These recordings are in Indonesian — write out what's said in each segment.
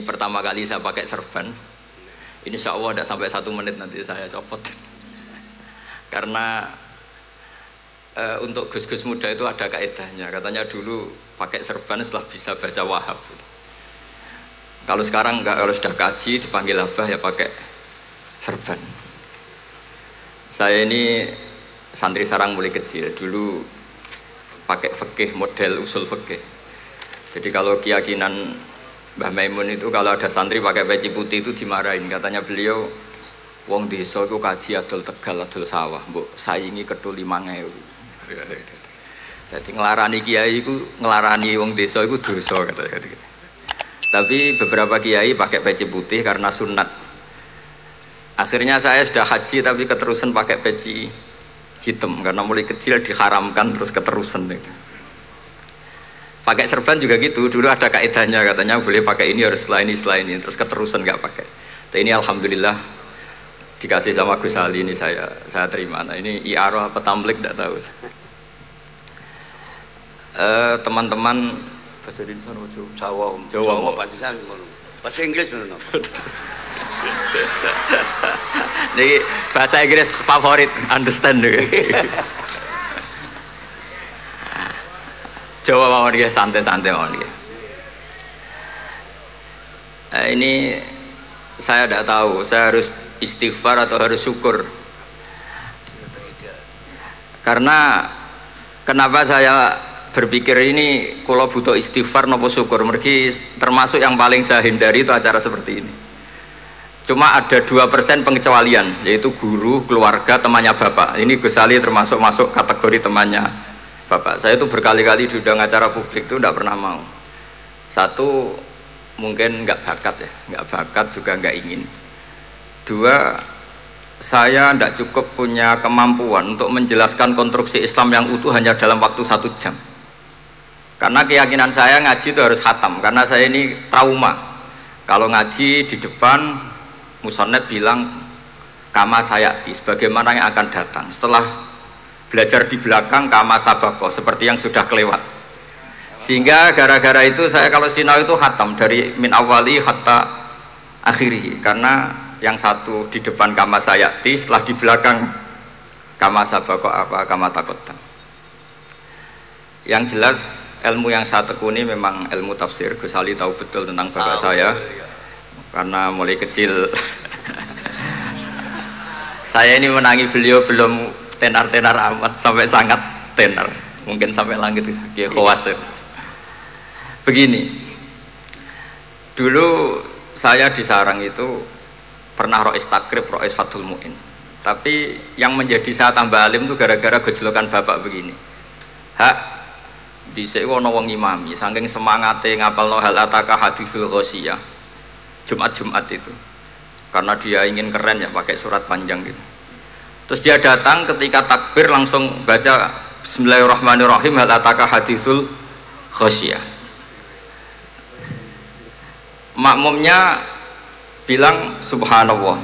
pertama kali saya pakai serban. Insya Allah tidak sampai 1 menit nanti saya copot. Karena untuk gus-gus muda itu ada kaedahnya. Katanya dulu pakai serban setelah bisa baca Wahab. Kalau sekarang enggak, kalau sudah kaji dipanggil abah ya pakai serban. Saya ini santri sarang mulai kecil. Dulu pakai fikih, model usul fikih. Jadi kalau keyakinan Mbah Maimun itu kalau ada santri pakai peci putih itu dimarahin. Katanya beliau, wong desa itu kaji adol Tegal, adol sawah, mbok saingi ketul 5.000. Jadi ngelarani kiai itu, ngelarani wong desa itu dosa kata-kata. Tapi beberapa kiai pakai peci putih karena sunat. Akhirnya saya sudah haji tapi keterusan pakai peci hitam karena mulai kecil diharamkan terus keterusan itu. Pakai serban juga gitu, dulu ada kaedahnya katanya boleh pakai ini harus setelah ini terus keterusan nggak pakai. Tapi ini alhamdulillah dikasih sama Gus Ali ini saya terima. Nah ini IARO apa Tamblik tidak tahu. Teman-teman bahasa Indonesia Jawa bahasa Inggris jadi bahasa Inggris favorit understand juga. Jawa mawon dia santai-santai mawon dia. Ini saya tidak tahu, saya harus istighfar atau harus syukur. Karena kenapa saya berpikir ini kalau butuh istighfar nopo syukur, mergi termasuk yang paling saya hindari itu acara seperti ini. Cuma ada 2% pengecualian, yaitu guru, keluarga, temannya bapak. Ini Gus Ali termasuk masuk kategori temannya bapak. Saya itu berkali-kali diundang acara publik itu tidak pernah mau. Satu, mungkin nggak bakat ya, nggak bakat juga nggak ingin. 2, saya tidak cukup punya kemampuan untuk menjelaskan konstruksi Islam yang utuh hanya dalam waktu 1 jam. Karena keyakinan saya ngaji itu harus khatam, karena saya ini trauma. Kalau ngaji di depan, musannaf bilang kama sayati, sebagaimana yang akan datang. Setelah belajar di belakang kama sabako, seperti yang sudah kelewat. Sehingga gara-gara itu saya kalau sinau itu khatam dari min awali hatta akhiri, karena yang satu di depan kama sayati, setelah di belakang kama sabako apa kama takotan. Yang jelas ilmu yang saya tekuni memang ilmu tafsir. Gus Ali tahu betul tentang bapak saya karena mulai kecil saya ini menangi beliau belum tenar-tenar amat, sampai sangat tenar, mungkin sampai langit kayak khawas. Begini, dulu saya di sarang itu pernah rois takrib, rois fathul mu'in, tapi yang menjadi saya tambah alim itu gara-gara gejolokan bapak begini. Hak bisa ono wong imami saking semangate ngapalno hal ataka hadisul ghosiyah Jumat-Jumat itu, karena dia ingin keren ya pakai surat panjang gitu. Terus dia datang ketika takbir langsung baca Bismillahirrahmanirrahim hal ataka hadisul ghosiyah. Makmumnya bilang subhanallah,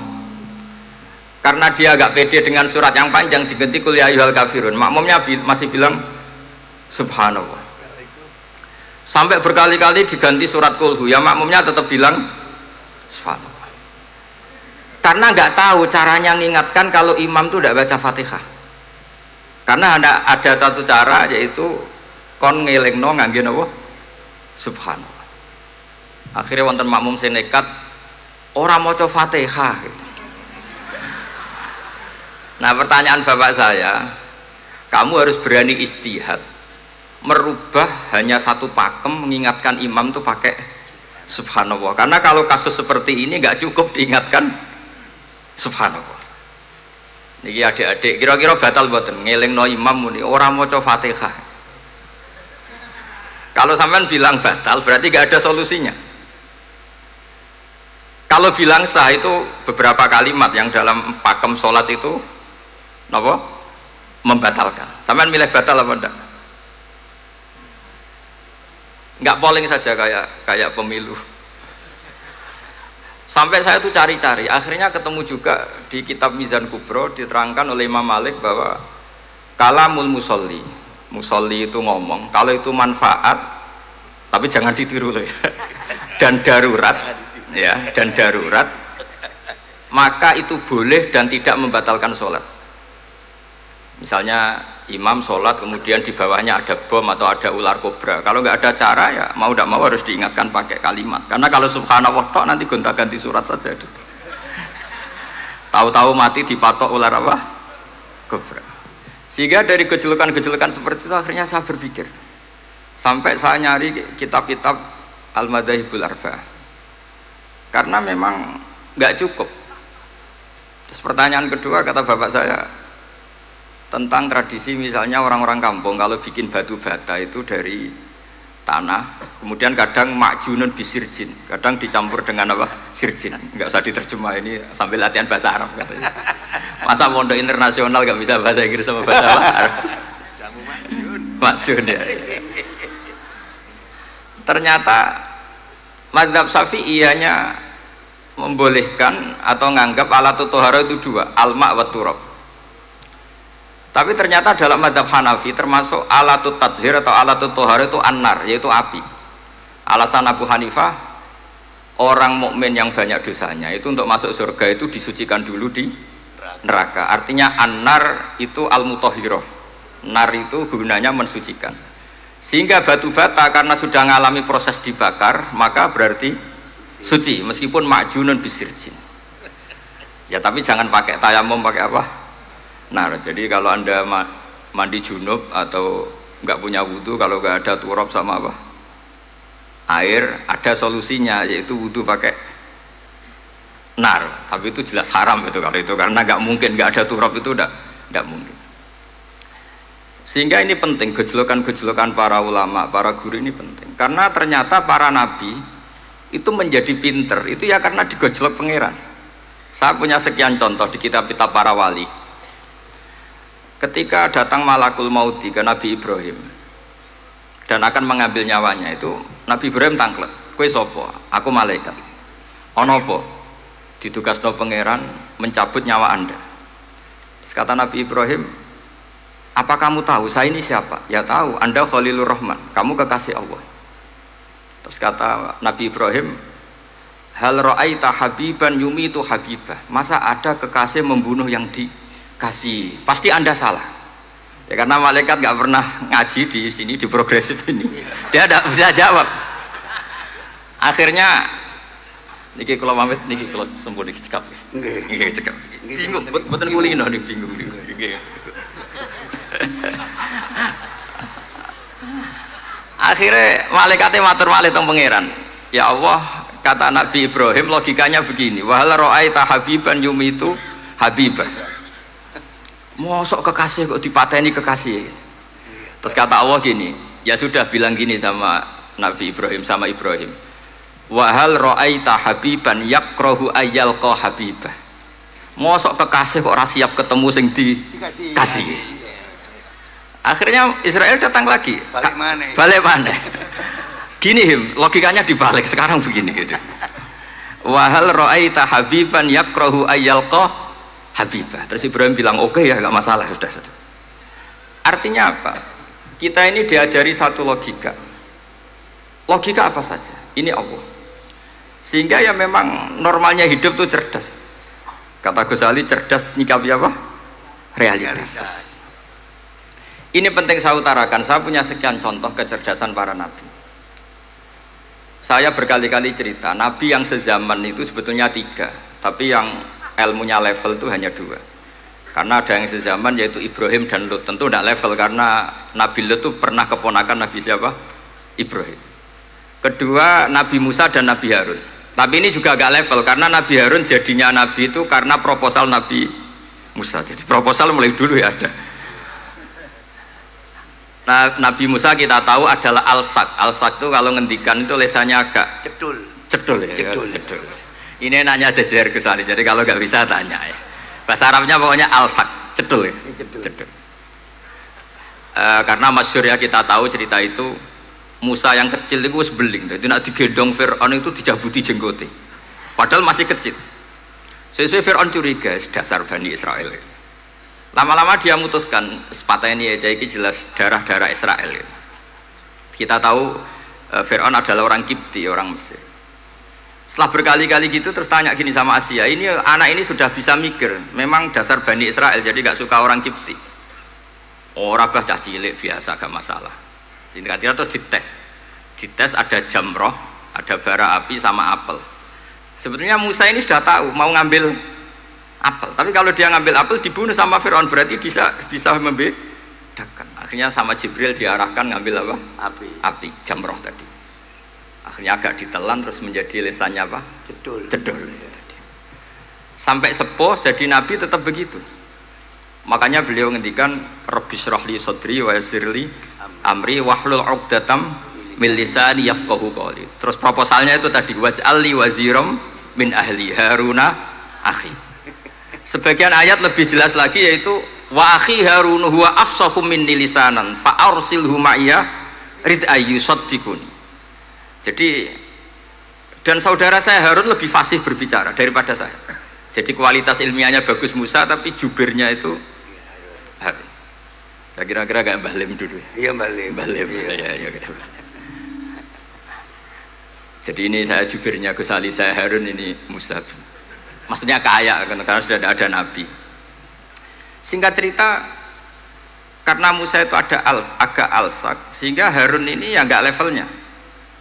karena dia agak pede dengan surat yang panjang diganti kul ya ayyuhal kafirun. Makmumnya masih bilang subhanallah. Sampai berkali-kali diganti surat kulhu, ya makmumnya tetap bilang subhanallah. Karena nggak tahu caranya mengingatkan kalau imam itu tidak baca Fatihah. Karena ada satu cara, yaitu kon ngelingno ngangge napa subhanallah. Akhirnya wonten makmum sing nekat ora maca Fatihah. Nah, pertanyaan bapak saya, kamu harus berani istihad merubah hanya satu pakem mengingatkan imam tuh pakai subhanallah. Karena kalau kasus seperti ini nggak cukup diingatkan subhanallah. Niki adik-adik kira-kira batal mboten ngelingno imam muni ora maca Fatihah. Kalau sampean bilang batal berarti nggak ada solusinya. Kalau bilang sah itu beberapa kalimat yang dalam pakem sholat itu napa membatalkan. Sampean milih batal apa enggak? Nggak polling saja kayak pemilu. Sampai saya tuh cari-cari, akhirnya ketemu juga di kitab Mizan Kubro diterangkan oleh Imam Malik bahwa kalamul musolli itu ngomong kalau itu manfaat, tapi jangan ditiru loh ya, dan darurat ya dan darurat, maka itu boleh dan tidak membatalkan sholat. Misalnya imam sholat kemudian di bawahnya ada bom atau ada ular kobra, kalau nggak ada cara ya mau tidak mau harus diingatkan pakai kalimat, karena kalau subhanallah tok nanti gonta-ganti surat saja. Tahu-tahu mati dipatok ular apa? Kobra. Sehingga dari gejolokan-gejolokan seperti itu akhirnya saya berpikir, sampai saya nyari kitab-kitab Al-Madzhabul Arba'ah, karena memang nggak cukup. Terus pertanyaan kedua kata bapak saya tentang tradisi, misalnya orang-orang kampung kalau bikin batu bata itu dari tanah, kemudian kadang makjunun bisirjin, kadang dicampur dengan apa? Sirjin. Nggak usah diterjemah, ini sambil latihan bahasa Arab katanya. Masa pondok internasional nggak bisa bahasa Inggris sama bahasa Arab? Jamu makjun. Makjun ya. Ternyata mazhab Syafi'i ianya membolehkan atau nganggap alatut tohara itu dua, al-ma' wa turab. Tapi ternyata dalam mazhab Hanafi termasuk alatut tadhir atau alatut tohara itu an-nar, yaitu api. Alasan Abu Hanifah, orang mukmin yang banyak dosanya itu untuk masuk surga itu disucikan dulu di neraka. Artinya an-nar itu al-mutahhirah. Nar itu gunanya mensucikan. Sehingga batu bata karena sudah mengalami proses dibakar, maka berarti suci meskipun makjunun bisirjin. Ya tapi jangan pakai tayamum, pakai apa? Nah, jadi kalau anda mandi junub atau nggak punya wudhu, kalau nggak ada turab sama apa air, ada solusinya, yaitu wudhu pakai nar. Tapi itu jelas haram itu kalau itu, karena nggak mungkin nggak ada turab, itu nggak mungkin. Sehingga ini penting, gejolokan-gejolokan para ulama, para guru ini penting, karena ternyata para nabi itu menjadi pinter itu ya karena digojlok pangeran. Saya punya sekian contoh di kitab-kitab para wali. Ketika datang malakul mauti ke Nabi Ibrahim dan akan mengambil nyawanya, itu Nabi Ibrahim tangklet, kowe sapa? Aku malaikat. Ono apa? Ditugasno pangeran mencabut nyawa anda. Terus kata Nabi Ibrahim, apa kamu tahu saya ini siapa? Ya tahu, anda Khalilur Rahman, kamu kekasih Allah. Terus kata Nabi Ibrahim, hal ra'aita habiban yumitu habibah, masa ada kekasih membunuh yang dikasih? Pasti anda salah ya, karena malaikat nggak pernah ngaji di sini, di progresif ini, dia tidak bisa jawab. Akhirnya niki kalau pamit, niki kalau sembuh niki cekap, niki cekap, bingung, betul kulino nih, bingung nih. Akhirnya malaikatnya matur malih teng pangeran, ya Allah, kata Nabi Ibrahim logikanya begini, wahal ra'aita habiban yumitu habibah, mosok kekasih kok dipateni kekasih. Terus kata Allah gini, ya sudah bilang gini sama Nabi Ibrahim, sama Ibrahim, wahal ra'aita habiban yakrahu ayyalqa habibah, mosok kekasih kok ora siap ketemu sing dikasih. Akhirnya Israel datang lagi, balik mana? Gini logikanya dibalik sekarang begini gitu. Wahal ra'aita habiban yakrahu ayyalqa habibah. Terus Ibrahim bilang oke ya, nggak masalah, sudah. Artinya apa? Kita ini diajari satu logika. Logika apa saja? Ini Allah. Sehingga ya memang normalnya hidup tuh cerdas. Kata Ghazali, cerdas nyikapi apa? Realitas. Ini penting saya utarakan. Saya punya sekian contoh kecerdasan para nabi. Saya berkali-kali cerita, nabi yang sezaman itu sebetulnya 3, tapi yang ilmunya level itu hanya 2. Karena ada yang sezaman yaitu Ibrahim dan Lut. Tentu tidak level karena Nabi Lut itu pernah keponakan Nabi siapa? Ibrahim. Kedua Nabi Musa dan Nabi Harun. Tapi ini juga agak level karena Nabi Harun jadinya Nabi itu karena proposal Nabi Musa. Jadi proposal mulai dulu ya ada. Nah, Nabi Musa kita tahu adalah al-sak. Al-sak itu kalau ngendikan itu lesannya agak cedul ya. Cedul. Ini nanya jejer ke Sali. Jadi kalau nggak bisa tanya ya. Bahasa Arabnya pokoknya al-sak, cedul ya. Cedul. Karena masyhur ya, kita tahu cerita itu Musa yang kecil itu sebeling. Jadi nak digendong Fir'aun itu dijabuti jenggote. Padahal masih kecil. Sesuai Fir'aun curiga, dasar Bani Israel. Lama-lama dia memutuskan sepatah ini aja, ini jelas darah-darah Israel. Kita tahu Fir'aun adalah orang Kipti, orang Mesir. Setelah berkali-kali gitu terus tanya gini sama Asia, ini anak ini sudah bisa mikir, memang dasar Bani Israel jadi gak suka orang Kipti. Orang bah cah cilik biasa gak masalah. Singkatnya terus dites ada jamroh, ada bara api sama apel. Sebetulnya Musa ini sudah tahu mau ngambil apel, tapi kalau dia ngambil apel dibunuh sama Firaun, berarti bisa membedakan. Akhirnya sama Jibril diarahkan ngambil apa? Api jamroh tadi. Akhirnya agak ditelan terus menjadi lesannya apa? Jedul. Sampai sepuh jadi nabi tetap begitu. Makanya beliau ngendikan Rabbi syrahli sadri wa yassirli amri wahlul 'uqdatam min lisani yafqahu qawli. Terus proposalnya itu tadi waj'alli waziram min ahli Haruna akhi. Sebagian ayat lebih jelas lagi yaitu wa akhi Harun huwa afsahu minni lisanan fa arsilhu ma'iyya rid ayyusaddiquni. Jadi dan saudara saya Harun lebih fasih berbicara daripada saya. Jadi kualitas ilmiahnya bagus Musa, tapi jubirnya itu Harun. Ya kira-kira kayak Mbah Lim dulu. Iya Mbah Lim. Ya. Jadi ini saya jubirnya Gus Ali, saya Harun, ini Musa. Maksudnya kaya karena sudah ada nabi. Singkat cerita, karena Musa itu agak alsak, sehingga Harun ini ya nggak levelnya.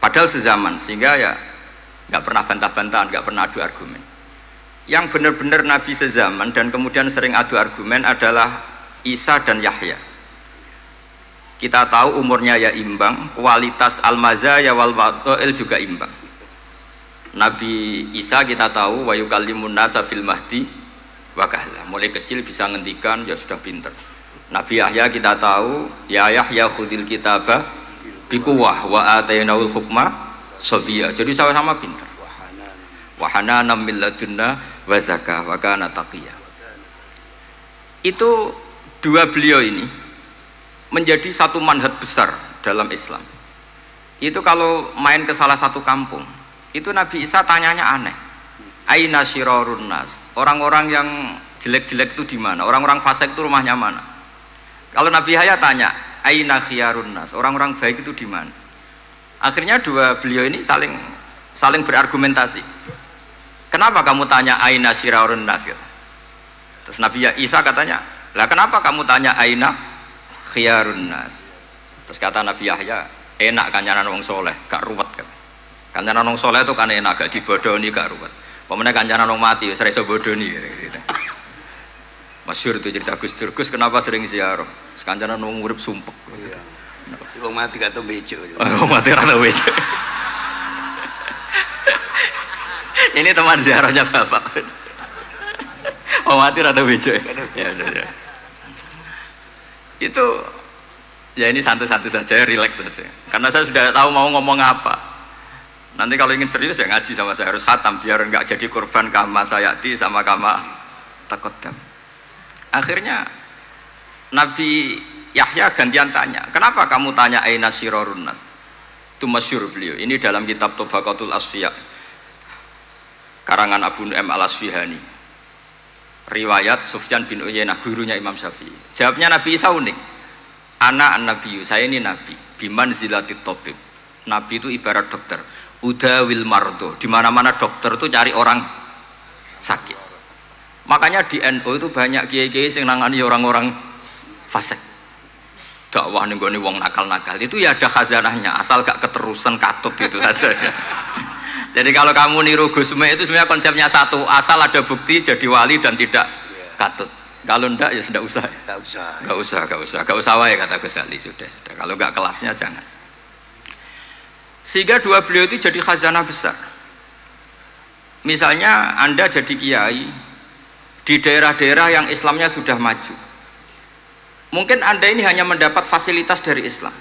Padahal sezaman, sehingga ya nggak pernah bantah-bantahan, nggak pernah adu argumen. Yang benar-benar Nabi sezaman dan kemudian sering adu argumen adalah Isa dan Yahya. Kita tahu umurnya ya imbang, kualitas al-mazaya wal wa'il juga imbang. Nabi Isa kita tahu wa yukallimun nasa fil mahdi wa kahla. Mulai kecil bisa ngendikan, ya sudah pinter. Nabi Yahya kita tahu ya Yahya khudil kitabah bikuwah wa atainaul hukma sabiyya. Jadi sama-sama pintar. Wa hananan min ladunna wa zakah wa kana taqiyya. Itu dua beliau ini menjadi satu manhaj besar dalam Islam. Itu kalau main ke salah satu kampung, itu Nabi Isa tanyanya aneh. Aina syirarun nas? Orang-orang yang jelek-jelek itu di mana? Orang-orang fasik itu rumahnya mana? Kalau Nabi Yahya tanya aina khiyarun nas, orang-orang baik itu di mana? Akhirnya dua beliau ini saling berargumentasi. Kenapa kamu tanya aina syirarun nas? Terus Nabi Isa katanya, lah kenapa kamu tanya aina khiyarun nas? Terus kata Nabi Yahya, enak kancanan wong soleh, gak ruwet kan? Kancanan wong soleh itu kan enak, gak dibodoni, gak ruwet. Pemenang kancanan wong mati, saya iso bodoni. Gitu. Masyhur itu cerita Gus Dur, Gus kenapa sering ziarah? Kancanan wong urip sumpek. Iya. Wong mati gak tau bejo. Wong mati ra tau bejo. Ini teman ziarahnya Bapak. Wong mati ra tau bejo. Ya. Itu ya ini santai-santai saja, relax saja. Karena saya sudah tahu mau ngomong apa. Nanti kalau ingin serius ya ngaji sama saya, harus khatam biar enggak jadi korban kama sayati sama kama takoddam. Akhirnya Nabi Yahya gantian tanya, kenapa kamu tanya aina syirarun nas? Itu masyhur beliau. Ini dalam kitab Tabaqatul Asfiya karangan Abu Nu'aim Al-Asfihani. Riwayat Sufyan bin Uyainah, gurunya Imam Syafi'i. Jawabnya Nabi Isa unik. Ana an-nabiyyu, saya ini nabi. Biman zilatit tabib. Nabi itu ibarat dokter. Udawil mardo. Di mana-mana dokter itu cari orang sakit. Makanya di NU itu banyak kiai-kiai yang nangani orang-orang fasik. Dakwah nih gue wong nakal-nakal itu ya ada khazanahnya, asal gak keterusan katut gitu saja. Jadi kalau kamu niru Gus Me itu sebenarnya konsepnya satu, asal ada bukti jadi wali dan tidak katut. Kalau ndak ya sudah usah. Gak usah wae kata Gus Ali sudah. Kalau gak kelasnya jangan. Sehingga dua beliau itu jadi khazanah besar. Misalnya Anda jadi kiai di daerah-daerah yang Islamnya sudah maju, mungkin Anda ini hanya mendapat fasilitas dari Islam.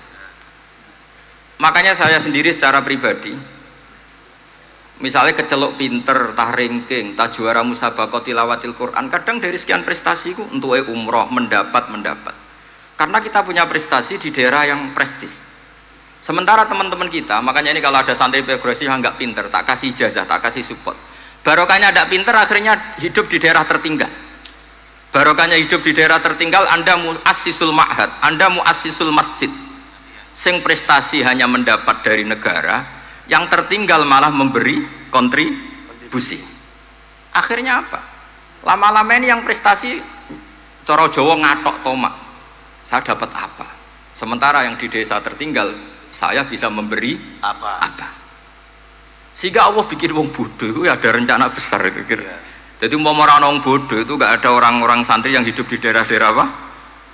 Makanya saya sendiri secara pribadi, misalnya kecelok pinter, tah ranking, tah juara musabaqah tilawatil Quran, kadang dari sekian prestasiku untuk umroh mendapat. Karena kita punya prestasi di daerah yang prestis. Sementara teman-teman kita, makanya ini kalau ada santri progresif yang nggak pinter, tak kasih ijazah, tak kasih support. Barokahnya tidak pinter, akhirnya hidup di daerah tertinggal. Barokahnya hidup di daerah tertinggal, Anda muassisul ma'had, Anda muassisul masjid. Sing prestasi hanya mendapat dari negara, yang tertinggal malah memberi kontribusi. Akhirnya apa? Lama-lama ini yang prestasi coro Jawa ngatok tomak. Saya dapat apa? Sementara yang di desa tertinggal saya bisa memberi apa? Sehingga Allah bikin wong bodoh itu ada rencana besar gitu. Jadi mau orang bodoh itu gak ada orang-orang santri yang hidup di daerah-daerah apa?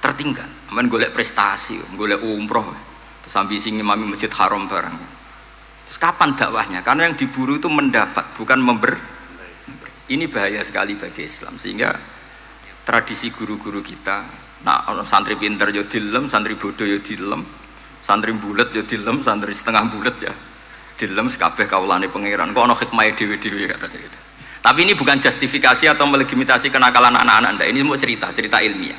Tertinggal. Aman golek prestasi, golek umroh, terus ambisi ngimami masjid haram barang. Terus kapan dakwahnya? Karena yang diburu itu mendapat, bukan memberi. Ini bahaya sekali bagi Islam. Sehingga tradisi guru-guru kita, nah santri pinter yo dilem, santri bodoh yo dilem, santri bulet yo dilem, santri setengah bulet ya dilem, sekabeh kaulane pangeran. Kok ana hikmah dhewe-dhewe kata gitu. Tapi ini bukan justifikasi atau melegitimasi kenakalan anak-anak Anda. Ini mau cerita ilmiah.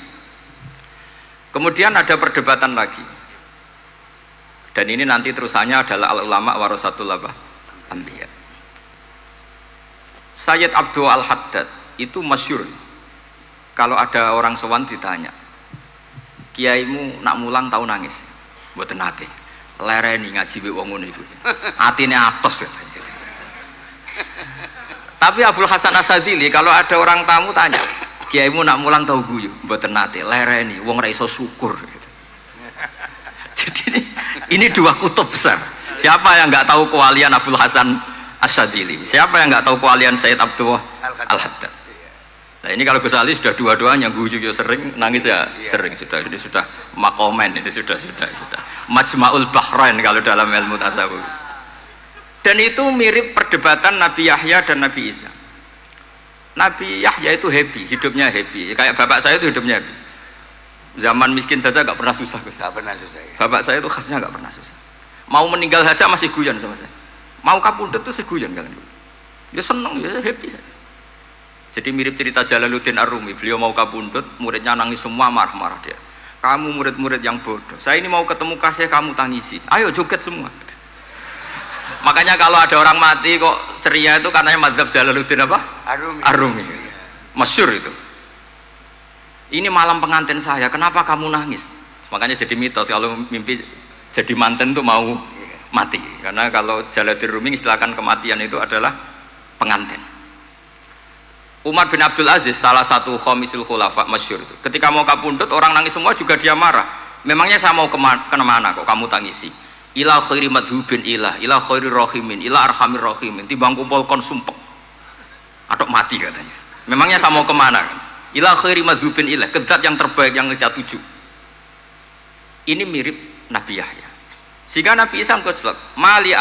Kemudian ada perdebatan lagi. Dan ini nanti terusannya adalah al-ulama warasatul anbiya. Sayyid Abdul Al-Haddad itu masyhur. Kalau ada orang sowan ditanya, kiaimu nak mulang tau nangis? Mboten nate. Lereni ngaji wek wong ngono iku. Atine atos katanya. Tapi Abdul Hasan Asyadzili kalau ada orang tamu tanya, kiaimu nak mulang tau guyu? Mboten nate. Lereni wong ra iso syukur gitu. Jadi ini dua kutub besar. Siapa yang nggak tahu kewalian Abdul Hasan Asyadzili? Siapa yang nggak tahu kewalian Sayyid Abdul Al-Haddad? Nah ini kalau Gus Ali sudah dua-duanya, guyu ya sering, nangis ya sering, ini sudah makomen, ini sudah Majma'ul Bahrain kalau dalam ilmu tasawuf. Dan itu mirip perdebatan Nabi Yahya dan Nabi Isa. Nabi Yahya itu happy, hidupnya happy, kayak bapak saya itu hidupnya happy. Zaman miskin saja nggak pernah susah, Gus. Nggak pernah susah ya. Bapak saya itu khasnya nggak pernah susah. Mau meninggal saja masih guyon sama saya. Mau kapundhut tuh seguyon kalian dulu. Ya seneng, ya happy saja. Jadi mirip cerita Jalaluddin Ar-Rumi. Beliau mau kapundhut, muridnya nangis semua, marah-marah dia. Kamu murid-murid yang bodoh. Saya ini mau ketemu kasih kamu tangisi. Ayo joget semua. Makanya kalau ada orang mati kok ceria itu karena madzhab Jalaluddin apa? Ar-Rumi. Masyhur itu. Ini malam pengantin saya, kenapa kamu nangis? Makanya jadi mitos kalau mimpi jadi manten tuh mau mati. Karena kalau Jalaluddin Rumi istilahkan kematian itu adalah pengantin. Umar bin Abdul Aziz, salah satu khomisul khulafa masyhur itu. Ketika mau kapundhut orang nangis semua juga dia marah. Memangnya saya mau kemana kok kamu tangisi? Ila khairi madhubin ila khairi rahimin, ila arhamir rahimin. Timbang kumpul kon sumpek. Atok mati katanya. Memangnya saya mau kemana? Ila khairi madhubin kedat yang terbaik yang kita tuju. Ini mirip Nabi Yahya. Sehingga Nabi Isa ngejlok, mali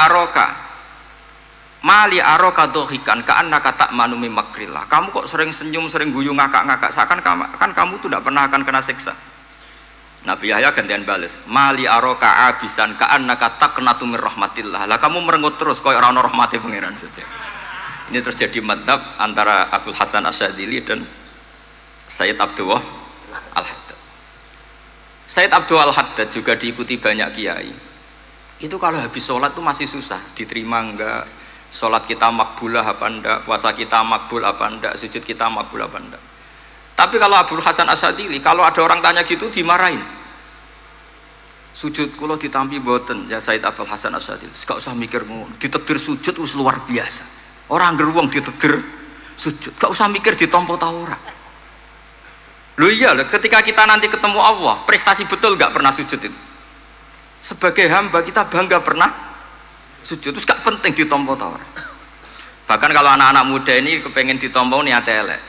aroka dohikan ka'annaka ta'manu min makrillah. Kamu kok sering senyum, sering guyu, ngakak-ngakak, seakan kan kamu tuh tidak pernah akan kena siksa. Nabi Yahya gantian bales, mali aroka abisan ka'annaka taqnatu min rahmatillah. Lah kamu merengut terus koyo ora ono rahmate pangeran saja. Ini terjadi madzhab antara Abdul Hasan Asyadzili dan Sayyid Abdul Al-Haddad. Sayyid Abdul Al-Haddad juga diikuti banyak kiai. Itu kalau habis sholat tuh masih susah, diterima enggak, sholat kita makbulah apa enggak, puasa kita makbul apa enggak, sujud kita makbul apa enggak. Tapi kalau Abdul Hasan Asyadzili, kalau ada orang tanya gitu dimarahin. Sujud kula ditampi boten ya Sayyid Abdul Hasan Asyadzili. Gak usah mikir ngono, ditakdir sujud wis luar biasa. Orang geruang ditakdir sujud, gak usah mikir ditampa ta ora. Loh iya, ketika kita nanti ketemu Allah, prestasi betul gak pernah sujud itu. Sebagai hamba kita bangga pernah sujud, terus gak penting ditompo ta ora. Bahkan kalau anak-anak muda ini kepengen ditompo niate elek.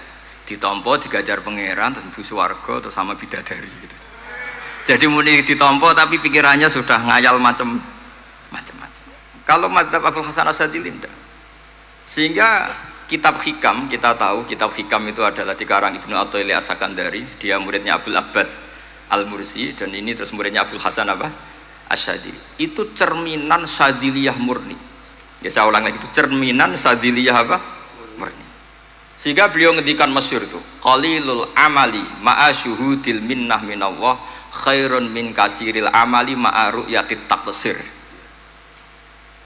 Ditompo digajar pangeran terus mlebu swarga terus sama bidadari gitu. Jadi muni ditompo tapi pikirannya sudah ngayal macam-macam. Kalau madzhab Abdul Hasan Asyadzili tidak. Sehingga kitab hikam, kita tahu kitab hikam itu adalah dikarang Ibnu Athaillah As-Sakandari, dia muridnya Abdul Abbas Al-Mursi, dan ini terus muridnya Abdul Hasan apa? Asyadzili. Itu cerminan Syadziliyah murni. Ya saya ulang lagi, itu cerminan Syadziliyah apa? Murni. Sehingga beliau ngendikan masyhur itu, qalilul amali ma'a syuhudil minnah minallah khairun min kasiril amali ma'a ru'yatit taqsir.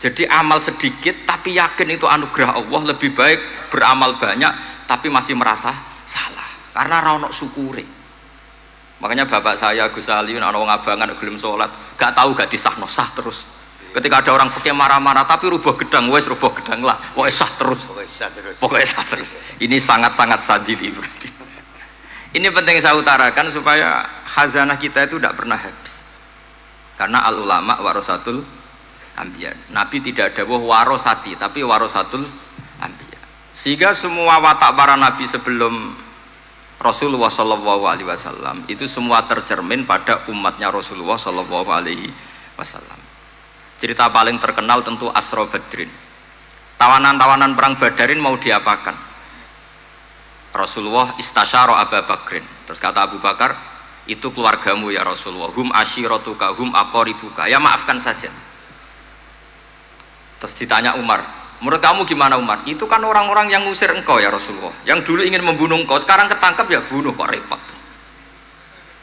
Jadi amal sedikit tapi yakin itu anugerah Allah, lebih baik beramal banyak tapi masih merasa salah karena ra ono syukure. Makanya bapak saya Gus Ali ana wong abangan gelem salat, gak tahu gak disahno sah terus. Ketika ada orang fikih marah-marah tapi rubah gedang, wes rubah gedang lah, pokoknya sah terus. Pokoknya sah terus. Ini sangat-sangat sadili berarti. Ini penting saya utarakan supaya khazanah kita itu tidak pernah habis. Karena al ulama warasatul anbiya. Nabi tidak ada warosati, tapi warasatul anbiya. Sehingga semua watak para nabi sebelum Rasulullah Shallallahu Alaihi Wasallam itu semua tercermin pada umatnya Rasulullah Shallallahu Alaihi Wasallam. Cerita paling terkenal tentu Asra Badrin. Tawanan-tawanan perang Badarin mau diapakan? Rasulullah istasyara Abu Bakrin. Terus kata Abu Bakar, itu keluargamu ya Rasulullah. Hum ashiratuka, hum aqaribuka. Ya maafkan saja. Terus ditanya Umar, menurut kamu gimana Umar? Itu kan orang-orang yang ngusir engkau ya Rasulullah. Yang dulu ingin membunuh engkau, sekarang ketangkap ya bunuh, kok repot.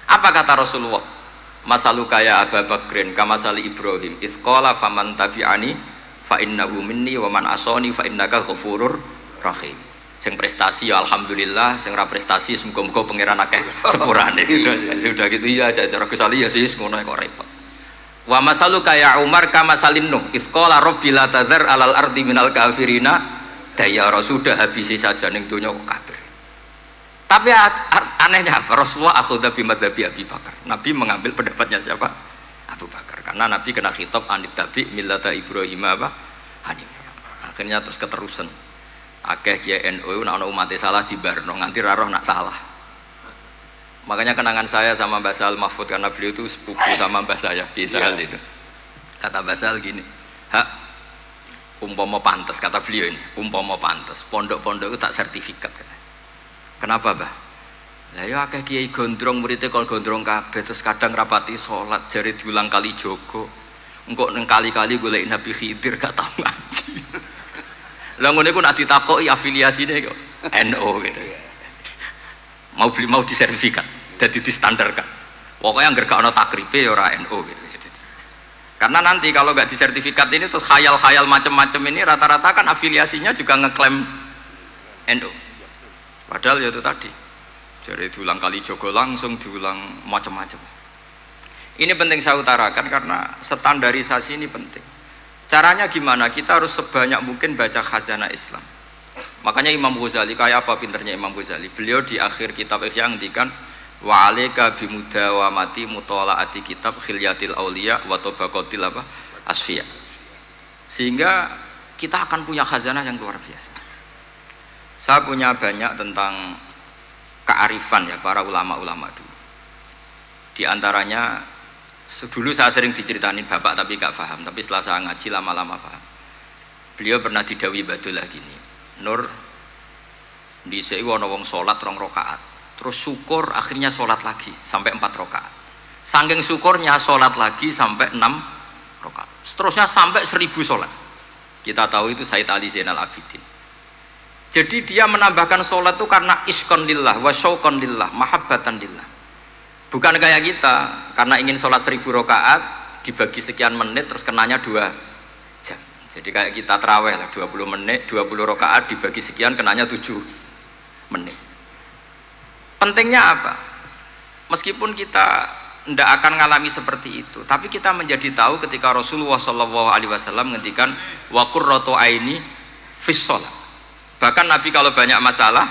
Apa kata Rasulullah? Masaluka ya Abu Bakrin kamasali Ibrahim isqala faman tabi'ani fa innahu minni wa man asani fa innaka ghafurur rahim. Sing prestasi ya alhamdulillah, sing ra prestasi muga-muga pangeran akeh sepurane. Sudah gitu iya cara Gus Ali ya sis ngono kok repot. Wa masaluka ya Umar kamasalin Nuh isqala rabbi la tadzar alal ardi minal kafirina dayara. Sudah habisi saja ning donya kok kafir. Tapi anehnya apa? Rasulullah akhudha bi madzhabi Abi Bakar. Nabi mengambil pendapatnya siapa? Abu Bakar. Karena Nabi kena khitab anit tabi millata Ibrahim apa? Hanif. Akhirnya terus keterusan. Akeh kiai NU nek ana umat salah dibarno nganti ra roh nak salah. Makanya kenangan saya sama Mbah Sal Mahfud karena beliau itu sepupu sama Mbah saya di Sal itu. Kata Mbah Sal gini, "Hak umpama pantes," kata beliau ini, "umpama pantes, pondok-pondok itu tak sertifikat." Kenapa Mbah? Lah ya akeh kiai gondrong muridnya kon gondrong kabeh terus kadang rapati salat jare diulang kali jogo. Engko neng kali-kali golek Nabi Khidir gak tau ngaji. Lah ngene iku nek ditakoki afiliasine kok NU gitu. Mau disertifikat, jadi distandarkan. Pokoknya anggere gak ana takribe ya ora NU gitu. Karena nanti kalau gak disertifikat ini terus khayal-khayal macam-macam ini rata-rata kan afiliasinya juga ngeklaim NU. Padahal ya itu tadi, jadi diulang kali jogo langsung diulang macam-macam. Ini penting saya utarakan karena standarisasi ini penting. Caranya gimana? Kita harus sebanyak mungkin baca khazanah Islam. Makanya Imam Ghazali, kayak apa pinternya Imam Ghazali? Beliau di akhir kitab Ihya ngendikan wa alaika bimudawamati mutalaati kitab khilyatil auliya wa tabaqatil apa? Asfiya. Sehingga kita akan punya khazanah yang luar biasa. Saya punya banyak tentang kearifan ya para ulama-ulama dulu. Di antaranya dulu saya sering diceritain bapak tapi gak paham, tapi setelah saya ngaji lama-lama paham. Beliau pernah didhawuhi Badullah gini, Nur dhisik ana wong salat 2 rakaat, terus syukur akhirnya salat lagi sampai 4 rakaat. Saking syukurnya salat lagi sampai 6 rakaat. Seterusnya sampai 1000 salat. Kita tahu itu Said Ali Zainal Abidin. Jadi dia menambahkan sholat itu karena iskon lillah wa syauqon lillah, mahabbatan lillah. Bukan kayak kita karena ingin sholat 1000 rakaat dibagi sekian menit terus kenanya 2 jam. Jadi kayak kita terawih lah 20 menit, 20 rakaat dibagi sekian kenanya 7 menit. Pentingnya apa? Meskipun kita tidak akan mengalami seperti itu, tapi kita menjadi tahu ketika Rasulullah SAW menghentikan wa qurratu aini fis shalah. Bahkan Nabi kalau banyak masalah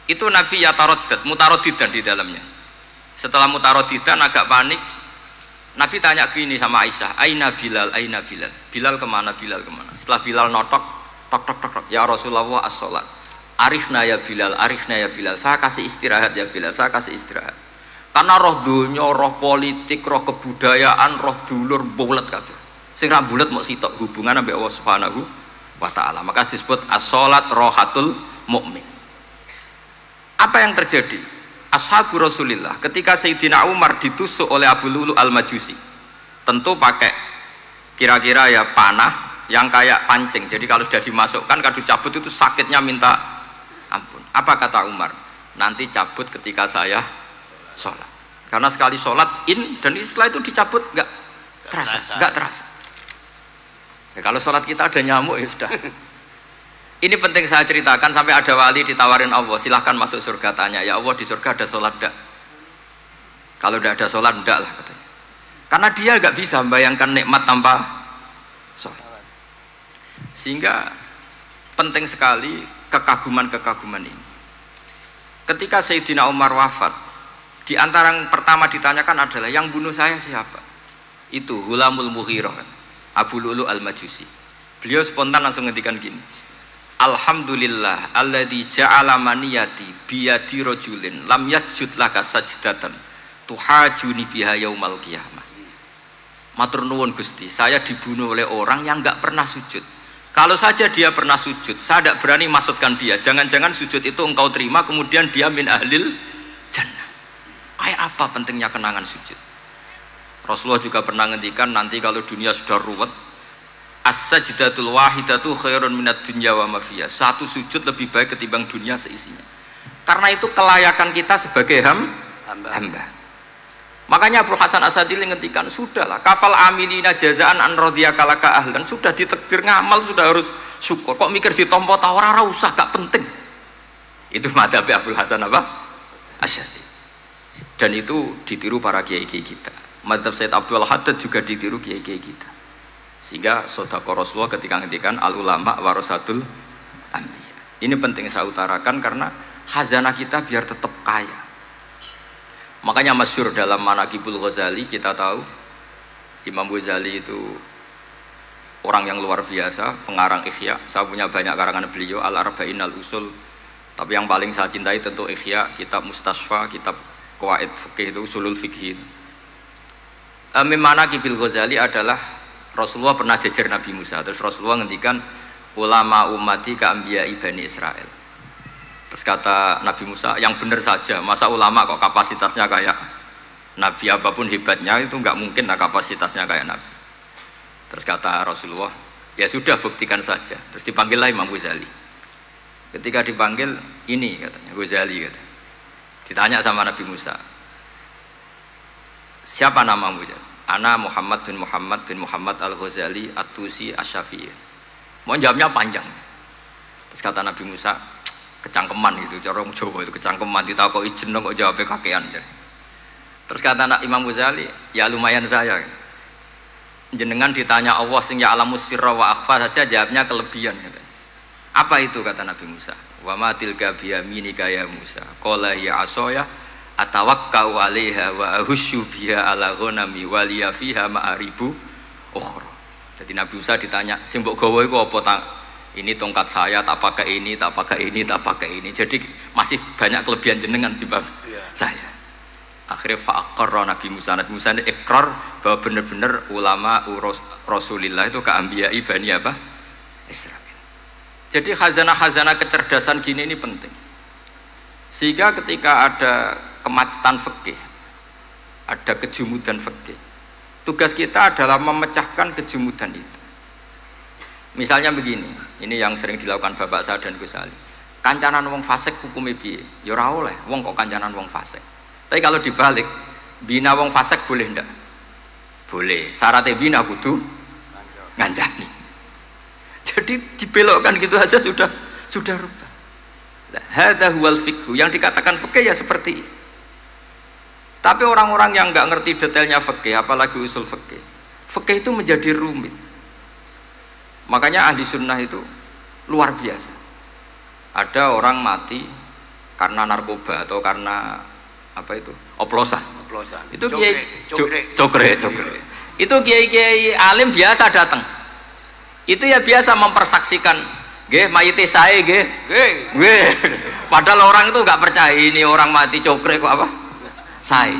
itu Nabi yataradad, mutaraddidan di dalamnya. Setelah mutaraddidan agak panik, Nabi tanya gini sama Aisyah, aina Bilal, aina Bilal, Bilal kemana, Bilal kemana? Setelah Bilal notok, tok tok tok tok, ya Rasulullah as-sholat, arifna ya Bilal, arifna ya Bilal, saya kasih istirahat ya Bilal, saya kasih istirahat. Karena roh dunya, roh politik, roh kebudayaan, roh dulur bulet kabeh. Sing ra bulet mok sitok hubungan ambek Allah Subhanahu wa ta'ala. Maka disebut as-sholat rohatul mu'min. Apa yang terjadi? Ashabu Rasulillah ketika Sayyidina Umar ditusuk oleh Abu Lulu al-Majusi, tentu pakai kira-kira ya panah yang kayak pancing. Jadi kalau sudah dimasukkan kadu cabut itu sakitnya minta ampun. Apa kata Umar? Nanti cabut ketika saya sholat. Karena sekali sholat dan setelah itu dicabut nggak terasa. Ya, kalau sholat kita ada nyamuk ya sudah. Ini penting saya ceritakan sampai ada wali ditawarin Allah, silahkan masuk surga, tanya ya Allah di surga ada sholat enggak? Kalau tidak ada sholat enggak lah katanya. Karena dia nggak bisa membayangkan nikmat tanpa Sehingga penting sekali kekaguman-kekaguman ini. Ketika Sayyidina Umar wafat, di antara yang pertama ditanyakan adalah yang bunuh saya siapa? Itu Hulamul Mughirah, Abu Lu'lu' al-Majusi. Beliau spontan langsung ngendikan gini, Alhamdulillah alladzi ja'ala maniyati biyadi rajulin lam yasjud laka sajdatan tuhajuni biha yaumal qiyamah. Matur nuwun Gusti, saya dibunuh oleh orang yang enggak pernah sujud. Kalau saja dia pernah sujud, saya tidak berani maksudkan dia. Jangan-jangan sujud itu engkau terima, kemudian dia min ahlil jannah. Kayak apa pentingnya kenangan sujud? Rasulullah juga pernah ngendikan, nanti kalau dunia sudah ruwet, as-sajdatul wahidatu khairun minad dunya wa ma fiha. Satu sujud lebih baik ketimbang dunia seisinya. Karena itu kelayakan kita sebagai hamba. Makanya Abu Hasan Asadili ngendikan, sudahlah kafal amilina jazaan an radiyaka laka ahlan, sudah ditakdir ngamal sudah harus syukur. Kok mikir ditompo ta ora usah, gak penting. Itu madzhab Abu Hasan apa? Asy'ari. Dan itu ditiru para kiai-kiai kita. Madzhab Said Abdul Haddad juga ditiru kiai-kiai kita. Sehingga sedekah Rasulullah ketika ngendikan al ulama warasatul anbiya. Ini penting saya utarakan karena khazanah kita biar tetap kaya. Makanya masyhur dalam Manaqibul Ghazali kita tahu Imam Ghazali itu orang yang luar biasa, pengarang Ihya. Saya punya banyak karangan beliau, Al-Arba'in Al-Usul. Tapi yang paling saya cintai tentu Ihya, kitab Mustasfa, kitab Qawaid Fikih itu Usulul Fikih. Manaqibul Ghazali adalah Rasulullah pernah jejer Nabi Musa. Terus Rasulullah ngendikan ulama ummati ka anbiya'i Bani Israel. Terus kata Nabi Musa, yang benar saja, masa ulama kok kapasitasnya kayak Nabi, apapun hebatnya itu nggak mungkin lah kapasitasnya kayak Nabi. Terus kata Rasulullah, ya sudah buktikan saja. Terus dipanggillah Imam Ghazali. Ketika dipanggil, ini katanya Ghazali kata. Ditanya sama Nabi Musa, siapa namamu? Ana Muhammad bin Muhammad Al-Ghazali At-Tusi Asy-Syafi'i. Mau jawabnya panjang. Terus kata Nabi Musa, kecangkeman gitu, cara orang Jawa itu kecangkeman, ditakoki jeneng kok jawabnya kakean. Terus kata anak Imam Ghazali, ya lumayan saya. Jenengan ditanya Allah sing ya'lamus sirra wa akhfa saja jawabnya kelebihan. Apa itu kata Nabi Musa? Wa ma tilka biyaminika ya Musa. Qala ya asaya atawakkau 'alaiha wa ahusyu biha ala ghanami wa liya fiha ma'aribu ukhra. Jadi Nabi Musa ditanya, sing mbok gawa iku apa ta? Ini tongkat saya, tak pakai ini, tak pakai ini, tak pakai ini. Jadi masih banyak kelebihan jenengan di bawah saya. Akhirnya fa'aqarra Nabi Musa ini ikrar bahwa benar-benar ulama Rasulillah itu keambiai Bani apa? Israel. Jadi khazanah-khazanah kecerdasan gini ini penting. Sehingga ketika ada kemacetan fikih, ada kejumudan fikih, tugas kita adalah memecahkan kejumudan itu. Misalnya begini, ini yang sering dilakukan Bapak saya dan Gus Ali. Kancanan wong fasik hukumnya piye? Ya ora oleh, wong kok kancanan wong fasik. Tapi kalau dibalik, bina wong fasik boleh ndak? Boleh. Syaratnya bina kudu ngancani. Jadi dibelokkan gitu aja sudah rubah. Hadza huwal fiqh. Yang dikatakan fikih ya seperti ini. Tapi orang-orang yang nggak ngerti detailnya fikih, apalagi usul fikih, fikih itu menjadi rumit. Makanya ahli sunnah itu luar biasa. Ada orang mati karena narkoba atau karena apa itu? Oplosan. Itu kiai cokre. Itu kiai alim biasa datang. Itu ya biasa mempersaksikan, nggih mayite sae nggih. Nggih. Padahal orang itu nggak percaya ini orang mati cokre kok apa? Sae.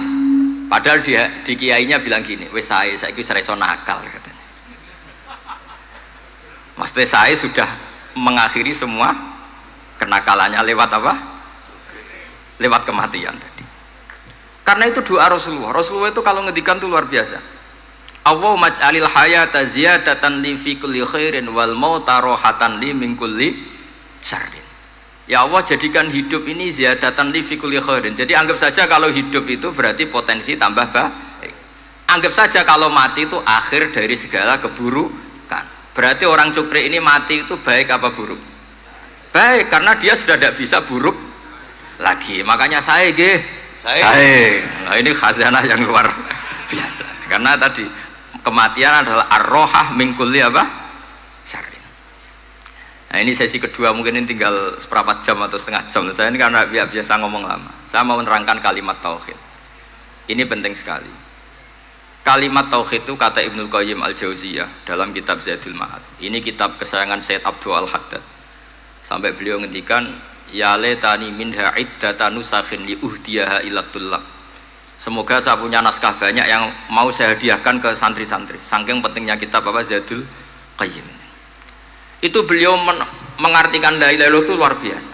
Padahal dia di kiainya bilang gini, wis sae saiki wis iso nakal katanya. Maksudnya saya sudah mengakhiri semua kenakalannya lewat apa? Lewat kematian tadi. Karena itu doa Rasulullah. Rasulullah itu kalau ngedikan itu luar biasa. Allahumma ij'alil hayata ziyadatan li fi kulli khairin wal mauta rohatan li min kulli syarrin. Ya Allah, jadikan hidup ini ziyadatan li fi kulli khairin. Jadi anggap saja kalau hidup itu berarti potensi tambah baik. Anggap saja kalau mati itu akhir dari segala keburukan. Berarti orang cukri ini mati itu baik apa buruk? Baik, karena dia sudah tidak bisa buruk lagi. Makanya saya. Nah ini khazanah yang luar biasa. Karena tadi kematian adalah ar-rohah min kulli apa? Syarrin. Nah ini sesi kedua, mungkin ini tinggal seperempat jam atau setengah jam. Saya ini karena biasa ngomong lama. Saya mau menerangkan kalimat tauhid. Ini penting sekali. Kalimat tauhid itu kata Ibnul Qayyim Al-Jauziyah dalam kitab Zadul Ma'ad. Ini kitab kesayangan Sayyid Abdul Al-Haddad. Sampai beliau ngendikan, ya letani minha iddata nusakhin li uhdiyaha ila tullab. Semoga saya punya naskah banyak yang mau saya hadiahkan ke santri-santri. Saking pentingnya kitab apa Zadul Qayyim. Itu beliau mengartikan la ilaha illallah itu luar biasa.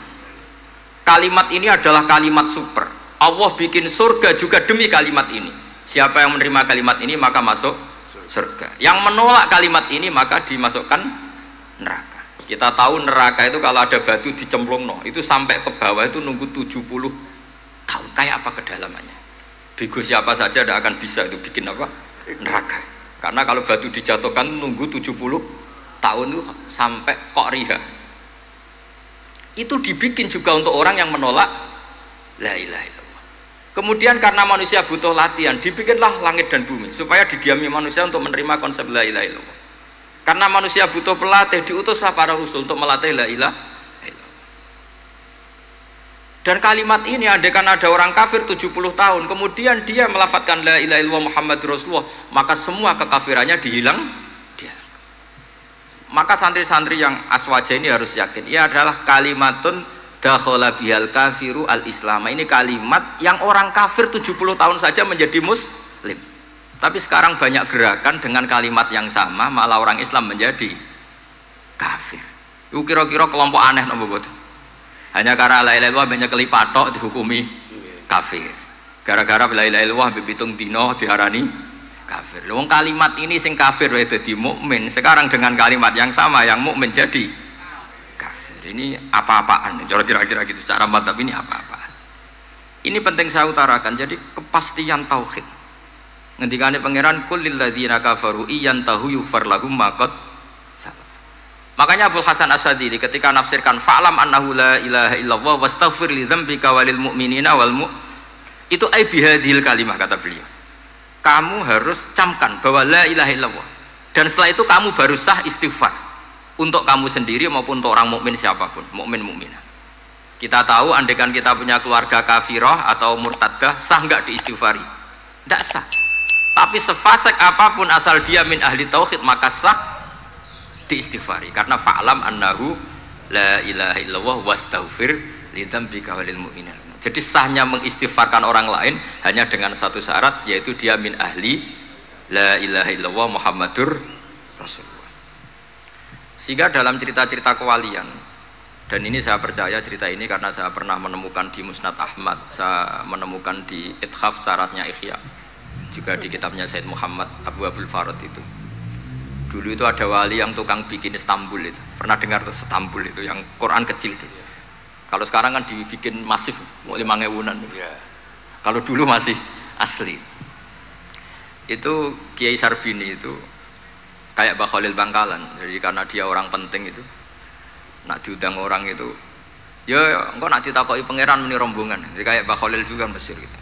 Kalimat ini adalah kalimat super. Allah bikin surga juga demi kalimat ini. Siapa yang menerima kalimat ini maka masuk surga. Yang menolak kalimat ini maka dimasukkan neraka. Kita tahu neraka itu kalau ada batu dicemplungno, itu sampai ke bawah itu nunggu 70 tahun. Kayak apa kedalamannya? Bego siapa saja tidak akan bisa itu bikin apa? Neraka. Karena kalau batu dijatuhkan nunggu 70 tahun itu sampai kok riha. Itu dibikin juga untuk orang yang menolak la ilaha illallah. Kemudian karena manusia butuh latihan, dibikinlah langit dan bumi supaya didiami manusia untuk menerima konsep la ilaha illallah. Karena manusia butuh pelatih, diutuslah para rasul untuk melatih la ilaha illallah. Dan kalimat ini andaikan ada orang kafir 70 tahun, kemudian dia melafadzkan la ilaha illallah Muhammadur Rasulullah, maka semua kekafirannya dihilang. Maka santri-santri yang aswaja ini harus yakin, ia adalah kalimatun dakhala bihal kafiru al-islam. Ini kalimat yang orang kafir 70 tahun saja menjadi muslim. Tapi sekarang banyak gerakan dengan kalimat yang sama malah orang Islam menjadi kafir. Itu kira-kira kelompok aneh nopo boten. Hanya karena la ilaha illallah banyak kelipatok dihukumi kafir. Gara-gara la ilaha illallah bipitung dino diharani kafir. Wong kalimat ini sing kafir wae dadi mukmin. Sekarang dengan kalimat yang sama yang mukmin jadi kafir. Ini apa-apaan? Kira-kira gitu. Cara madzhab ini apa-apaan? Ini penting saya utarakan. Jadi kepastian tauhid. Ngendikane pangeran kul lil ladzina kafaru iyantahu yufar lahum ma qad salaf. Makanya Abu Hasan As-Sadili ketika nafsirkan fa'lam annahu la ilaha illallah wastaghfir li dzambika walil mu'minina wal itu ai bihadhil kalimah kata beliau. Kamu harus camkan bahwa la ilaha illallah dan setelah itu kamu baru sah istighfar untuk kamu sendiri maupun untuk orang mukmin siapapun, mukmin mukminah. Kita tahu andaikan kita punya keluarga kafirah atau murtadah sah nggak diistighfari? Tidak sah. Tapi sefasik apapun asal dia min ahli tauhid maka sah diistighfari karena fa'lam annahu la ilaha illallah wastaghfir li dzambika walil mu'minin. Jadi sahnya mengistighfarkan orang lain hanya dengan satu syarat, yaitu dia min ahli la ilaha illallah Muhammadur Rasulullah. Sehingga dalam cerita-cerita kewalian, dan ini saya percaya cerita ini karena saya pernah menemukan di Musnad Ahmad, saya menemukan di Ithaf syaratnya Ihya, juga di kitabnya Said Muhammad Abu Abdul Farad itu. Dulu itu ada wali yang tukang bikin Istanbul itu, pernah dengar tuh Istanbul itu yang Quran kecil itu. Kalau sekarang kan dibikin masif, mau 5.000-an. Ya. Kalau dulu masih asli. Itu Kiai Sarbini itu kayak Mbah Khalil Bangkalan. Jadi karena dia orang penting itu, nak diundang orang itu, ya engkau nak ditakoki pangeran muni rombongan. Jadi kayak Mbah Khalil juga Mesir gitu.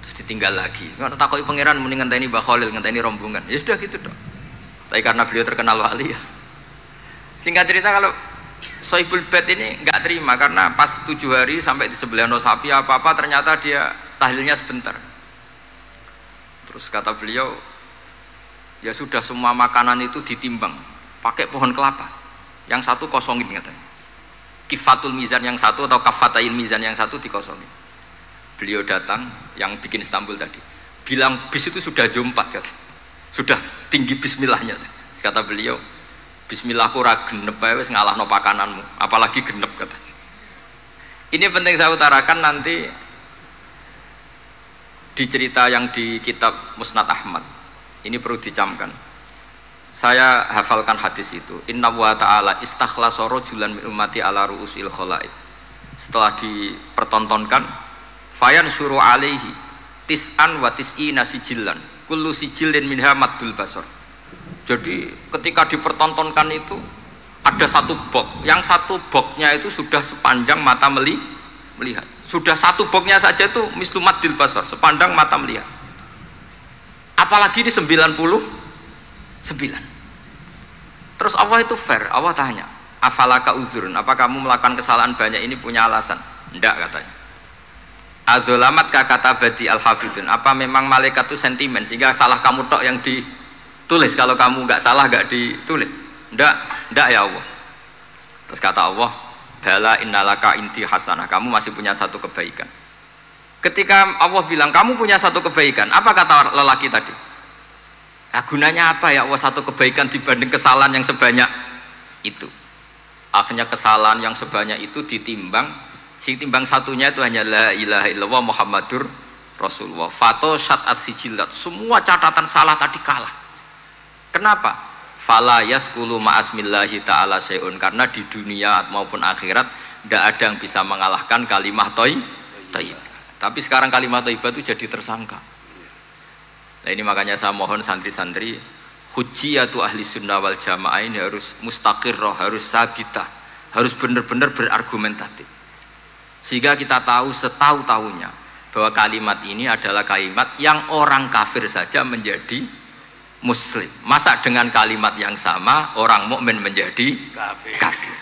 Terus ditinggal lagi. Engkau takoki pangeran muni ngenteni Mbah Khalil, ngenteni rombongan. Ya sudah gitu dong. Tapi karena beliau terkenal wali ya. Singkat cerita kalau Sohibul Bait ini nggak terima karena pas 7 hari sampai di sebelah sapi apa-apa ternyata dia tahlilnya sebentar. Terus kata beliau, ya sudah semua makanan itu ditimbang pakai pohon kelapa. Yang satu kosongin katanya. Kifatul mizan yang satu atau kafatain mizan yang satu dikosongin. Beliau datang yang bikin Istanbul tadi. Bilang bis itu sudah jompat katanya. Sudah tinggi bismillahnya. Terus kata beliau, bismillahku ora genep ae wis ngalahno pakananmu, apalagi genep katanya. Ini penting saya utarakan nanti di cerita yang di kitab Musnad Ahmad. Ini perlu dicamkan. Saya hafalkan hadis itu. Inna wa ta'ala istakhlasa rajulan min ummati ala ru'usil khalaid. Setelah dipertontonkan, fayan syuru alaihi tis'an wa tis'ina sijillan. Kullu sijillin minha maddul basar. Jadi ketika dipertontonkan itu ada satu box, yang satu boxnya itu sudah sepanjang mata melihat. Sudah satu boxnya saja itu mislu maddil basar, sepandang mata melihat. Apalagi di 99. Terus Allah itu fair, Allah tanya, afalaka uzrun, apa kamu melakukan kesalahan banyak ini punya alasan? Enggak katanya. Adzolamat kata badi al-hafidun, apa memang malaikat itu sentimen sehingga salah kamu tok yang ditulis, kalau kamu nggak salah nggak ditulis? Enggak ya Allah. Terus kata Allah, bala innalaka inti hasanah, kamu masih punya satu kebaikan. Ketika Allah bilang kamu punya satu kebaikan, apa kata lelaki tadi? Nah, gunanya apa ya Allah satu kebaikan dibanding kesalahan yang sebanyak itu? Akhirnya kesalahan yang sebanyak itu ditimbang, si timbang satunya itu hanya la ilaha illallah Muhammadur Rasulullah. Fato syat as-sijilat, semua catatan salah tadi kalah. Kenapa? Fala yaskulu ma'asmillahi ta'ala syai'un, karena di dunia maupun akhirat tidak ada yang bisa mengalahkan kalimah thayyibah. Tapi sekarang kalimah thayyibah itu jadi tersangka. Nah ini makanya saya mohon santri-santri, hujjiyatu ahli sunnah wal jamaah ini harus mustaqirrah, harus sabitah, harus benar-benar berargumentatif, sehingga kita tahu setahu-tahunya bahwa kalimat ini adalah kalimat yang orang kafir saja menjadi muslim. Masa dengan kalimat yang sama orang mukmin menjadi kafir?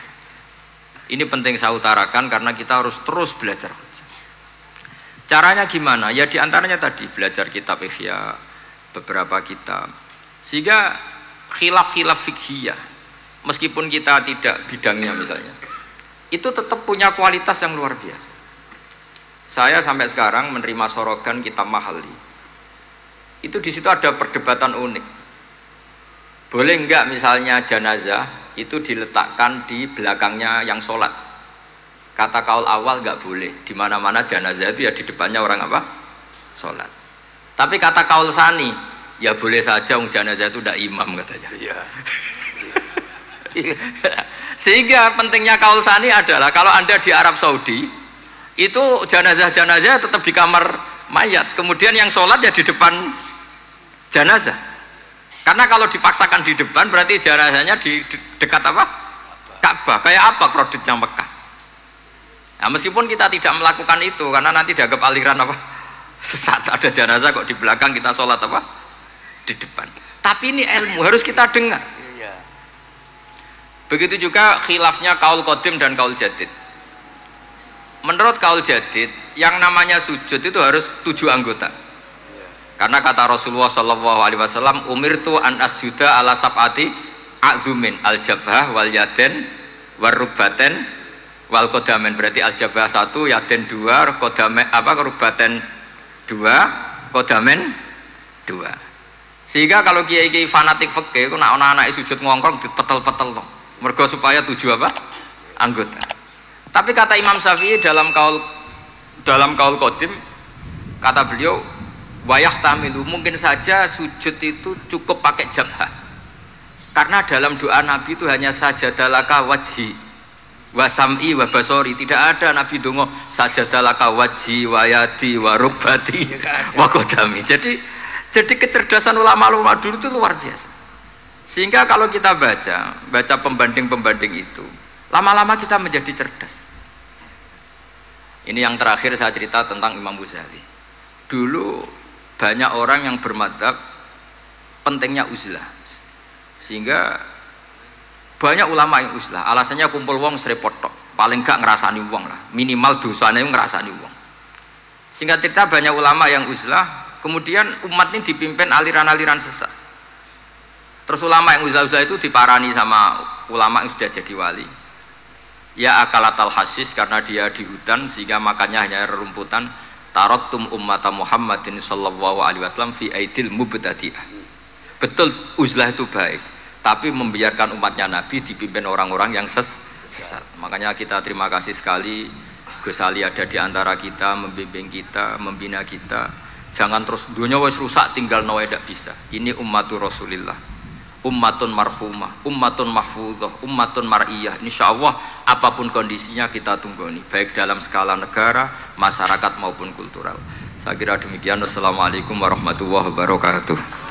Ini penting saya utarakan karena kita harus terus belajar. Caranya gimana? Ya diantaranya tadi belajar kitab Ihya, beberapa kitab, sehingga khilaf-khilaf fikhiyah meskipun kita tidak bidangnya misalnya, itu tetap punya kualitas yang luar biasa. Saya sampai sekarang menerima sorogan kitab Mahalli, itu di situ ada perdebatan unik. Boleh enggak misalnya jenazah itu diletakkan di belakangnya yang sholat? Kata kaul awal enggak boleh, di mana-mana jenazah itu ya di depannya orang apa? Sholat. Tapi kata kaul sani, ya boleh saja jenazah itu tidak imam katanya. Iya. Sehingga pentingnya kaul sani adalah kalau Anda di Arab Saudi itu jenazah-jenazah tetap di kamar mayat, kemudian yang sholat ya di depan jenazah. Karena kalau dipaksakan di depan berarti jenazahnya di dekat apa? Ka'bah. Kayak apa kreditnya Mekah. Nah, meskipun kita tidak melakukan itu karena nanti dianggap aliran apa? Sesat, ada jenazah kok di belakang kita sholat apa? Di depan. Tapi ini ilmu harus kita dengar. Begitu juga khilafnya kaul qadim dan kaul jadid. Menurut kaul jadid, yang namanya sujud itu harus 7 anggota. Karena kata Rasulullah SAW, umirtu an asjuda ala sab'ati a'zumin al-jabhah wal yaden wal rubbaten wal kodamen. Berarti al-jabhah 1, yaden 2, kodamen apa rubbaten 2, kodamen 2. Sehingga kalau kiai-kiai fanatik fikih itu nak anak-anak sujud ngongkrong dipetel-petel loh. Mergo supaya 7 apa? Anggota. Tapi kata Imam Syafi'i dalam kaul qadim, kata beliau, wayah tamilu, mungkin saja sujud itu cukup pakai jabhah. Karena dalam doa Nabi itu hanya sajadalaka wajhi wa sam'i wa basori. Tidak ada Nabi dongo sajadalaka wajhi wa yadi wa rubbati wa qadami. Jadi kecerdasan ulama-ulama dulu itu luar biasa. Sehingga kalau kita baca pembanding-pembanding itu, lama-lama kita menjadi cerdas. Ini yang terakhir saya cerita tentang Imam Ghazali. Dulu banyak orang yang bermadzhab pentingnya uzlah, sehingga banyak ulama yang uzlah. Alasannya kumpul wong serepot tok, paling gak ngerasani wong lah, minimal dosanya ngerasani wong. Singkat cerita banyak ulama yang uzlah, kemudian umat ini dipimpin aliran-aliran sesat. Terus ulama yang uzlah itu diparani sama ulama yang sudah jadi wali. Ya akalatal hasis, karena dia di hutan sehingga makannya hanya rerumputan. Taraktum ummata Muhammadin sallallahu alaihi wasallam fi aidil mubtadi'ah. Betul uzlah itu baik, tapi membiarkan umatnya Nabi dipimpin orang-orang yang sesat. Makanya kita terima kasih sekali Gus Ali ada di antara kita, membimbing kita, membina kita. Jangan terus dunia wis rusak tinggal nawa tidak bisa. Ini ummatur Rasulillah, ummatun marhumah, ummatun mahfudhah, ummatun mar'iyah. Insyaallah apapun kondisinya kita tunggoni, baik dalam skala negara, masyarakat maupun kultural. Saya kira demikian. Wassalamualaikum warahmatullahi wabarakatuh.